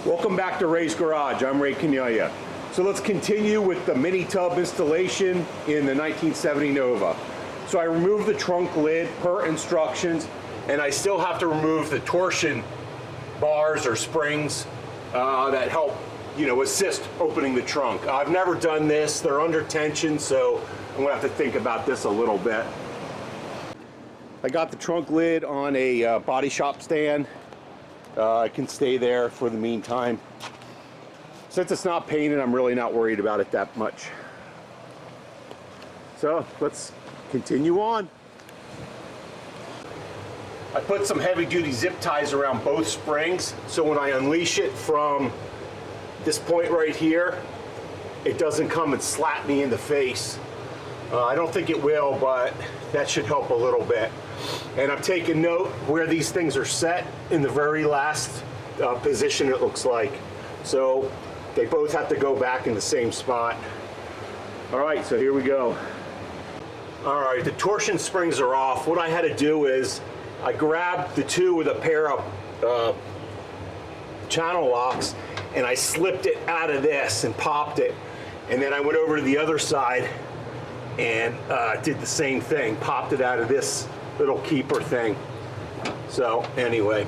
Welcome back to Ray's Garage. I'm Ray Caniglia. So let's continue with the mini tub installation in the 1970 Nova. So I removed the trunk lid per instructions, and I still have to remove the torsion bars or springs that help, assist opening the trunk. I've never done this. They're under tension, so I'm gonna have to think about this a little bit. I got the trunk lid on a body shop stand. I can stay there for the meantime. Since it's not painted, I'm really not worried about it that much. So let's continue on. I put some heavy duty zip ties around both springs, so when I unleash it from this point right here, it doesn't come and slap me in the face. I don't think it will, but that should help a little bit. And I'm taking note where these things are set in the very last position, it looks like. So they both have to go back in the same spot. All right, so here we go. All right, the torsion springs are off. What I had to do is I grabbed the two with a pair of channel locks, and I slipped it out of this and popped it. And then I went over to the other side and did the same thing, popped it out of this little keeper thing. So anyway,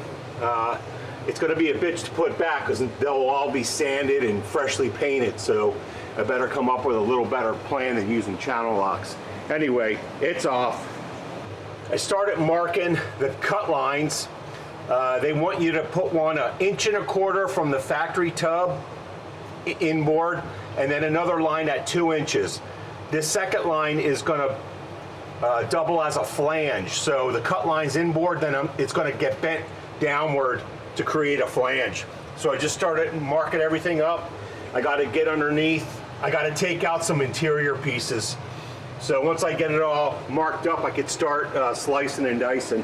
it's going to be a bitch to put back because they'll all be sanded and freshly painted, so I better come up with a little better plan than using channel locks. Anyway, it's off. I started marking the cut lines. They want you to put one 1.25 inches from the factory tub inboard, and then another line at 2 inches. This second line is going to double as a flange, so the cut line's inboard, then it's going to get bent downward to create a flange. So I just started marking everything up. I got to get underneath. I got to take out some interior pieces. So once I get it all marked up, I could start slicing and dicing.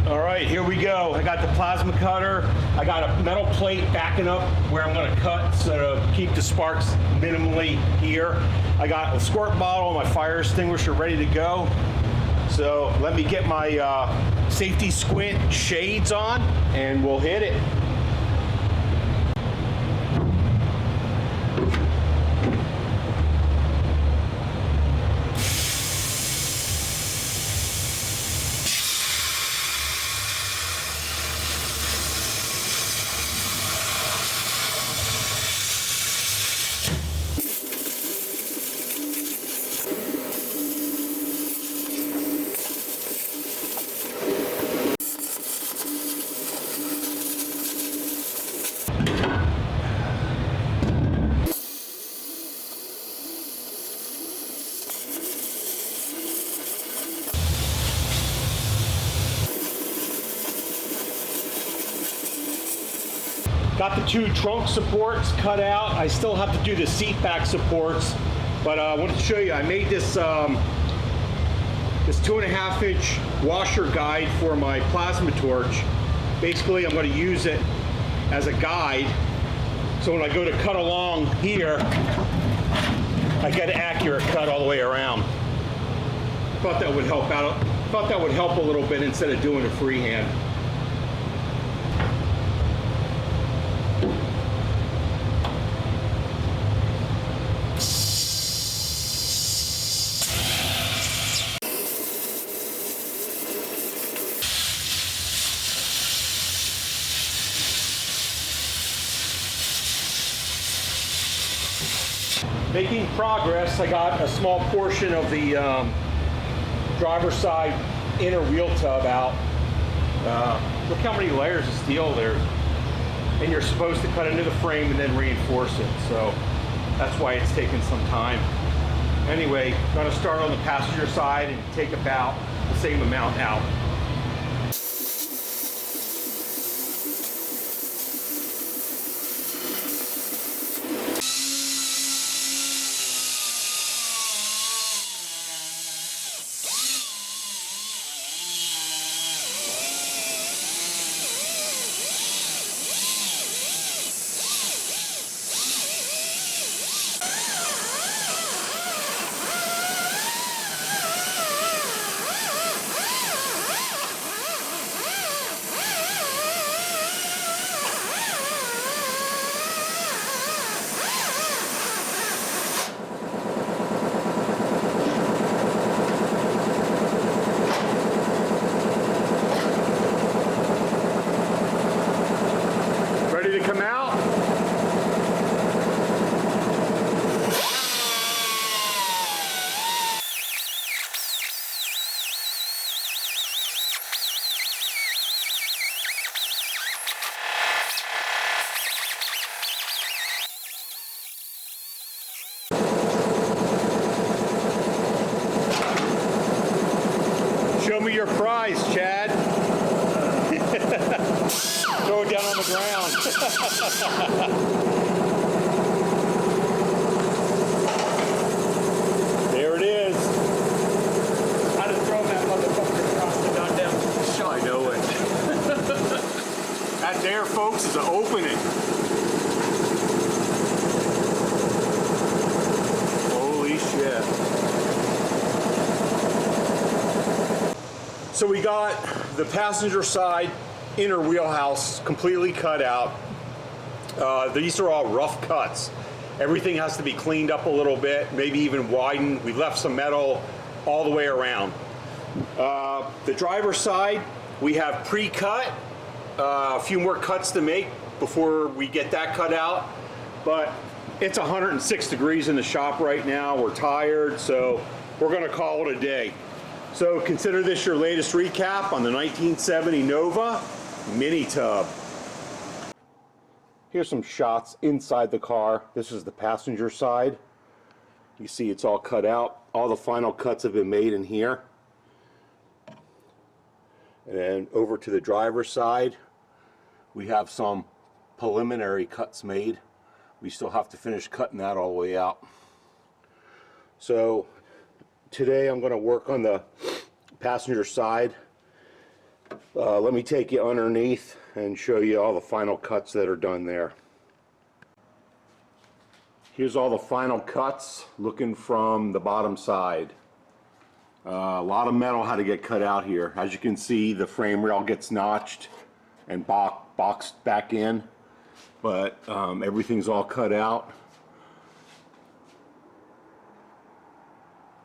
All right, here we go. I got the plasma cutter. I got a metal plate backing up where I'm going to cut so to keep the sparks minimally here. I got a squirt bottle and my fire extinguisher ready to go. So let me get my safety squint shades on and we'll hit it. Got the two trunk supports cut out. I still have to do the seat back supports, but I wanted to show you, I made this this 2.5 inch washer guide for my plasma torch. Basically, I'm going to use it as a guide, so when I go to cut along here, I get an accurate cut all the way around. Thought that would help out. Thought that would help a little bit instead of doing it freehand. Making progress. I got a small portion of the driver's side inner wheel tub out. Look how many layers of steel there. And you're supposed to cut into the frame and then reinforce it. So that's why it's taking some time. Anyway, I'm going to start on the passenger side and take about the same amount out. the ground. There it is. I'd have thrown that motherfucker across the goddamn shop. I know it. That there, folks, is an opening. Holy shit. So we got the passenger side inner wheelhouse completely cut out. These are all rough cuts. Everything has to be cleaned up a little bit, maybe even widened. We left some metal all the way around. The driver's side, we have pre-cut. A few more cuts to make before we get that cut out. But it's 106 degrees in the shop right now. We're tired, so we're gonna call it a day. So consider this your latest recap on the 1970 Nova Mini Tub. Here's some shots inside the car. This is the passenger side. You see it's all cut out. All the final cuts have been made in here. And then over to the driver's side, we have some preliminary cuts made. We still have to finish cutting that all the way out. So today I'm going to work on the passenger side. Let me take you underneath and show you all the final cuts that are done there. Here's all the final cuts looking from the bottom side. A lot of metal had to get cut out here. As you can see, the frame rail gets notched and boxed back in, but everything's all cut out.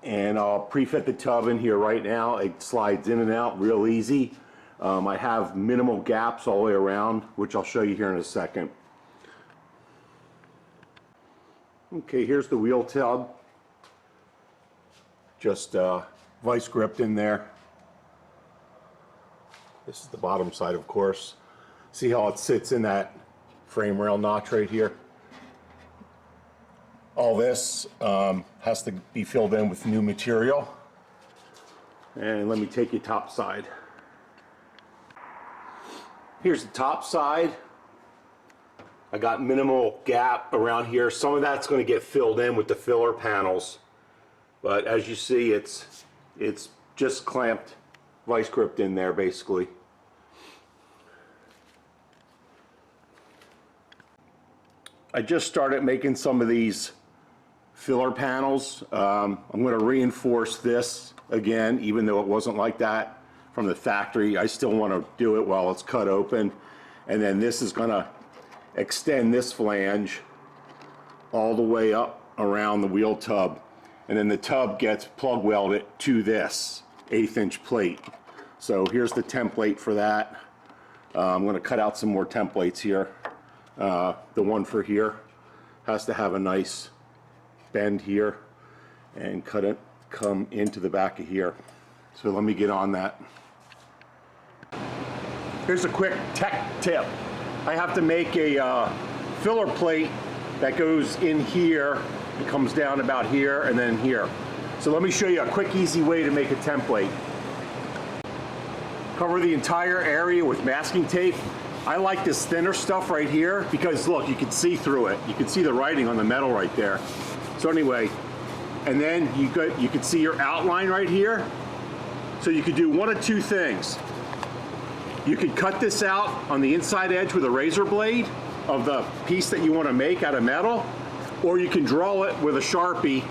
And I'll pre-fit the tub in here right now. It slides in and out real easy. I have minimal gaps all the way around, which I'll show you here in a second. Okay, here's the wheel tub. Just vice gripped in there. This is the bottom side, of course. See how it sits in that frame rail notch right here? All this has to be filled in with new material. And let me take you top side. Here's the top side. I got minimal gap around here. Some of that's going to get filled in with the filler panels. But as you see, it's just clamped, vice gripped in there basically. I just started making some of these filler panels. I'm going to reinforce this again, even though it wasn't like that from the factory. I still want to do it while it's cut open. And then this is going to extend this flange all the way up around the wheel tub. And then the tub gets plug welded to this 1/8 inch plate. So here's the template for that. I'm going to cut out some more templates here. The one for here has to have a nice bend here and come into the back of here. So let me get on that. Here's a quick tech tip. I have to make a filler plate that goes in here. It comes down about here and then here. So let me show you a quick, easy way to make a template. Cover the entire area with masking tape. I like this thinner stuff right here because look, you can see through it. You can see the writing on the metal right there. So anyway, and then you can see your outline right here. So you could do one of two things. You could cut this out on the inside edge with a razor blade of the piece that you want to make out of metal, or you can draw it with a Sharpie,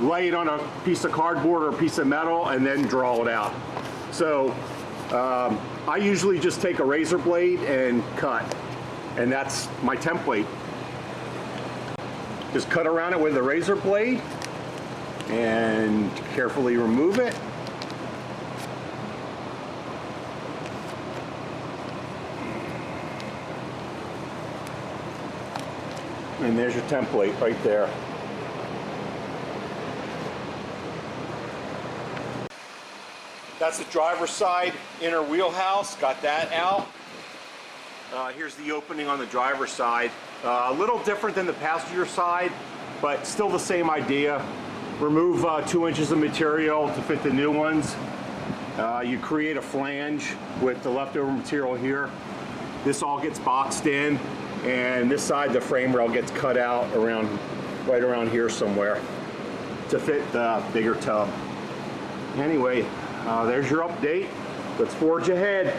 lay it on a piece of cardboard or a piece of metal, and then draw it out. So I usually just take a razor blade and cut, and that's my template. Just cut around it with a razor blade and carefully remove it. And there's your template right there. That's the driver's side inner wheelhouse, got that out. Here's the opening on the driver's side. A little different than the passenger side, but still the same idea. Remove 2 inches of material to fit the new ones. You create a flange with the leftover material here. this all gets boxed in, and this side the frame rail gets cut out right around here somewhere to fit the bigger tub. Anyway, there's your update. Let's forge ahead.